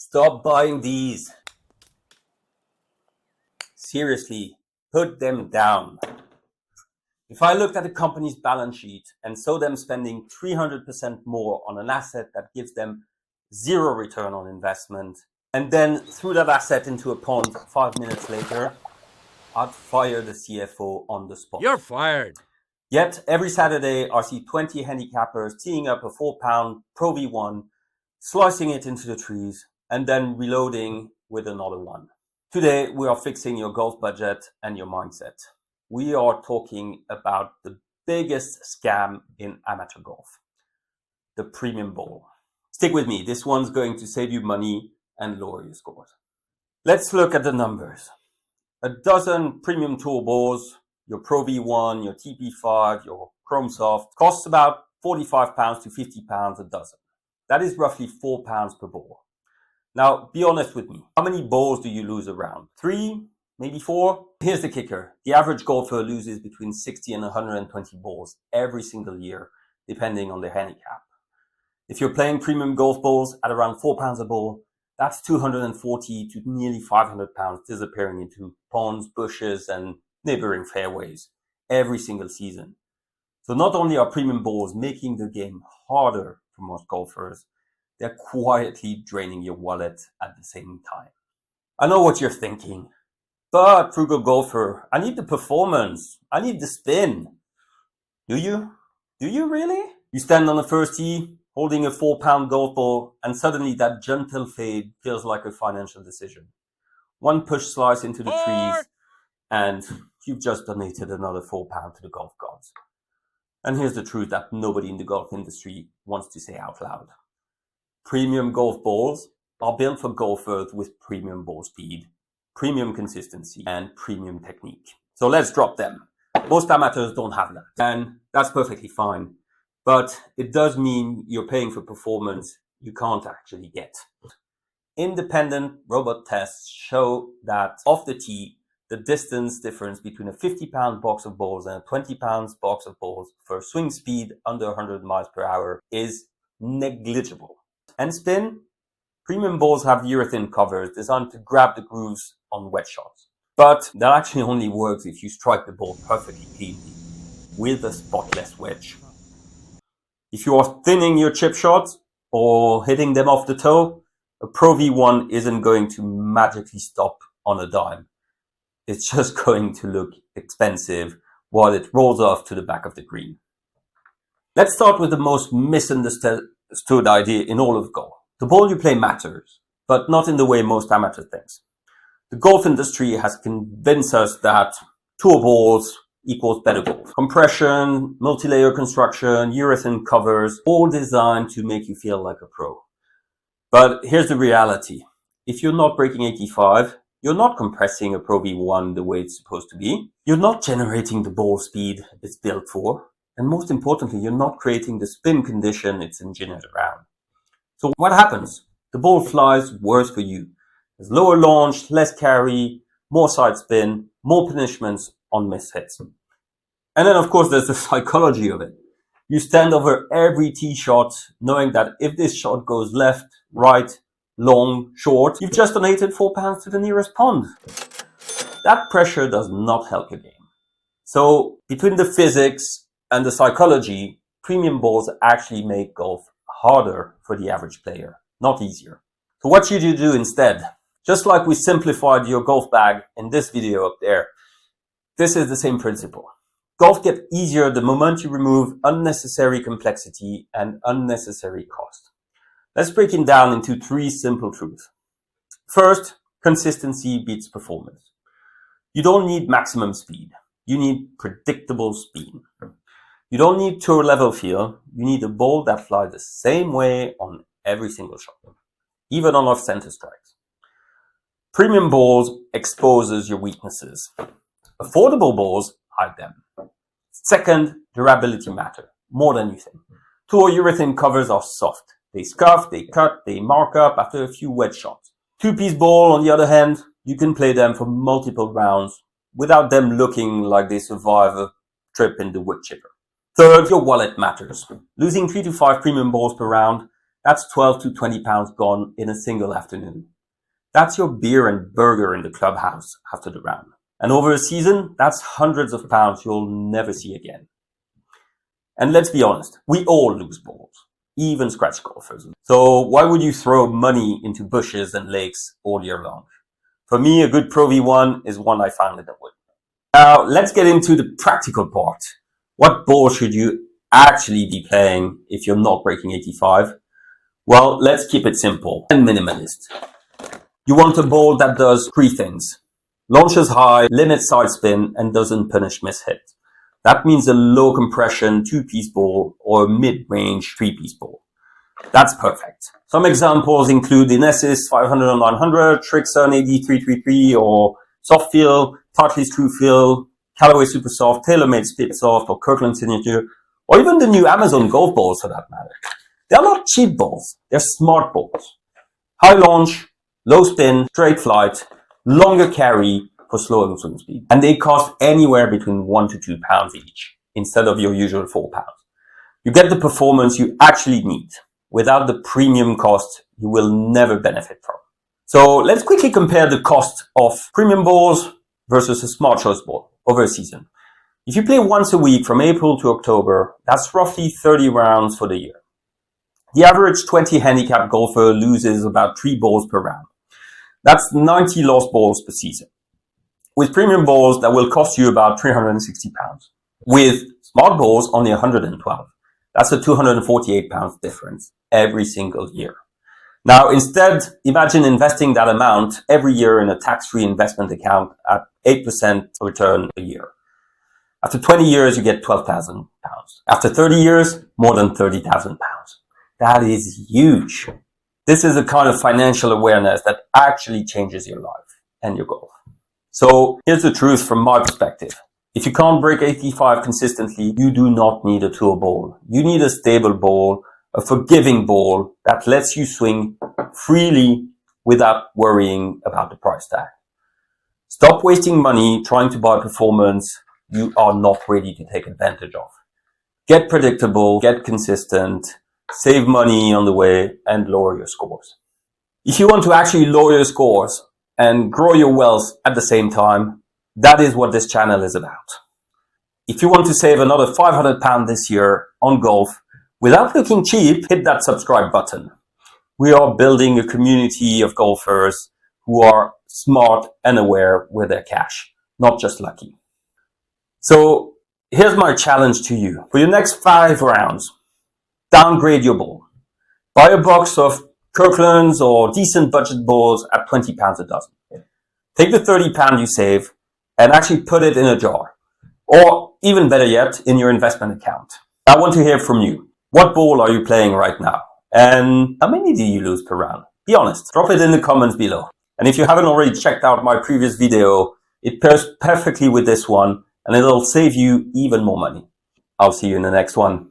Stop buying these. Seriously, put them down. If I looked at a company's balance sheet and saw them spending 300% more on an asset that gives them zero return on investment, and then threw that asset into a pond 5 minutes later, I'd fire the CFO on the spot. You're fired. Yet every Saturday I see 20 handicappers teeing up a 4-pound Pro V1, slicing it into the trees, and then reloading with another one. Today we are fixing your golf budget and your mindset. We are talking about the biggest scam in amateur golf, the premium ball. Stick with me, this one's going to save you money and lower your scores. Let's look at the numbers. A dozen premium tour balls, your Pro V1, your TP5, your Chrome Soft, costs about £45 to £50 a dozen. That is roughly £4 per ball. Now, be honest with me. How many balls do you lose around? 3? Maybe 4? Here's the kicker. The average golfer loses between 60 and 120 balls every single year, depending on their handicap. If you're playing premium golf balls at around £4 a ball, that's 240 to nearly 500 pounds disappearing into ponds, bushes, and neighboring fairways every single season. So not only are premium balls making the game harder for most golfers, they're quietly draining your wallet at the same time. I know what you're thinking, but frugal golfer, I need the performance. I need the spin. Do you? Do you really? You stand on the first tee, holding a 4-pound golf ball, and suddenly that gentle fade feels like a financial decision. One push slice into the trees, and you've just donated another £4 to the golf gods. And here's the truth that nobody in the golf industry wants to say out loud. Premium golf balls are built for golfers with premium ball speed, premium consistency, and premium technique. So let's drop them. Most amateurs don't have that, and that's perfectly fine. But it does mean you're paying for performance you can't actually get. Independent robot tests show that off the tee, the distance difference between a 50-pound box of balls and a 20-pound box of balls for swing speed under 100 miles per hour is negligible. And spin? Premium balls have urethane covers designed to grab the grooves on wet shots. But that actually only works if you strike the ball perfectly cleanly with a spotless wedge. If you are thinning your chip shots or hitting them off the toe, a Pro V1 isn't going to magically stop on a dime. It's just going to look expensive while it rolls off to the back of the green. Let's start with the most misunderstood idea in all of golf. The ball you play matters, but not in the way most amateurs think. The golf industry has convinced us that tour balls equals better golf. Compression, multi-layer construction, urethane covers, all designed to make you feel like a pro. But here's the reality. If you're not breaking 85, you're not compressing a Pro V1 the way it's supposed to be. You're not generating the ball speed it's built for. And most importantly, you're not creating the spin condition it's engineered around. So what happens? The ball flies worse for you. There's lower launch, less carry, more side spin, more punishments on missed hits. And then of course there's the psychology of it. You stand over every tee shot knowing that if this shot goes left, right, long, short, you've just donated £4 to the nearest pond. That pressure does not help your game. So between the physics and the psychology, premium balls actually make golf harder for the average player, not easier. So what should you do instead? Just like we simplified your golf bag in this video up there, this is the same principle. Golf gets easier the moment you remove unnecessary complexity and unnecessary cost. Let's break it down into 3 simple truths. First, consistency beats performance. You don't need maximum speed. You need predictable speed. You don't need tour level feel. You need a ball that flies the same way on every single shot, even on off-center strikes. Premium balls exposes your weaknesses. Affordable balls hide them. Second, durability matter more than you think. Tour urethane covers are soft. They scuff, they cut, they mark up after a few wet shots. Two-piece ball, on the other hand, you can play them for multiple rounds without them looking like they survive a trip in the wood chipper. Third, your wallet matters. Losing 3 to 5 premium balls per round That's 12 to 20 pounds gone in a single afternoon. That's your beer and burger in the clubhouse after the round. And over a season, that's hundreds of pounds you'll never see again. And let's be honest, we all lose balls, even scratch golfers. So why would you throw money into bushes and lakes all year long? For me, a good Pro V1 is one I found in the wood. Now, let's get into the practical part. What ball should you actually be playing if you're not breaking 85? Well, let's keep it simple and minimalist. You want a ball that does three things. Launches high, limits side spin, and doesn't punish mishit. That means a low compression 2-piece ball or a mid-range 3-piece ball. That's perfect. Some examples include the Inesis 500 on 900, Trixon AD333, or Soft Feel, Tartley's True Feel, Callaway Super Soft, TaylorMade Split Soft, or Kirkland Signature, or even the new Amazon golf balls for that matter. They're not cheap balls, they're smart balls. High launch, low spin, straight flight, longer carry for slower swing speed. And they cost anywhere between 1 to 2 pounds each, instead of your usual 4 pounds. You get the performance you actually need, without the premium cost you will never benefit from. So let's quickly compare the cost of premium balls versus a smart choice ball over a season. If you play once a week from April to October, that's roughly 30 rounds for the year. The average 20 handicap golfer loses about 3 balls per round. That's 90 lost balls per season. With premium balls, that will cost you about 360 pounds. With smart balls, only 112. That's a 248 pounds difference every single year. Now, instead, imagine investing that amount every year in a tax-free investment account at 8% return a year. After 20 years, you get 12,000 pounds. After 30 years, more than 30,000 pounds. That is huge. This is a kind of financial awareness that actually changes your life and your golf. So here's the truth from my perspective. If you can't break 85 consistently, you do not need a tour ball. You need a stable ball, a forgiving ball that lets you swing freely without worrying about the price tag. Stop wasting money trying to buy performance you are not ready to take advantage of. Get predictable, get consistent, save money on the way, and lower your scores. If you want to actually lower your scores and grow your wealth at the same time, that is what this channel is about. If you want to save another £500 this year on golf without looking cheap, hit that subscribe button. We are building a community of golfers who are smart and aware with their cash, not just lucky. So here's my challenge to you. For your next 5 rounds, downgrade your ball. Buy a box of Kirkland's or decent budget balls at £20 a dozen. Take the £30 you save and actually put it in a jar. Or even better yet, in your investment account. I want to hear from you. What ball are you playing right now? And how many do you lose per round? Be honest. Drop it in the comments below. And if you haven't already checked out my previous video, it pairs perfectly with this one and it'll save you even more money. I'll see you in the next one.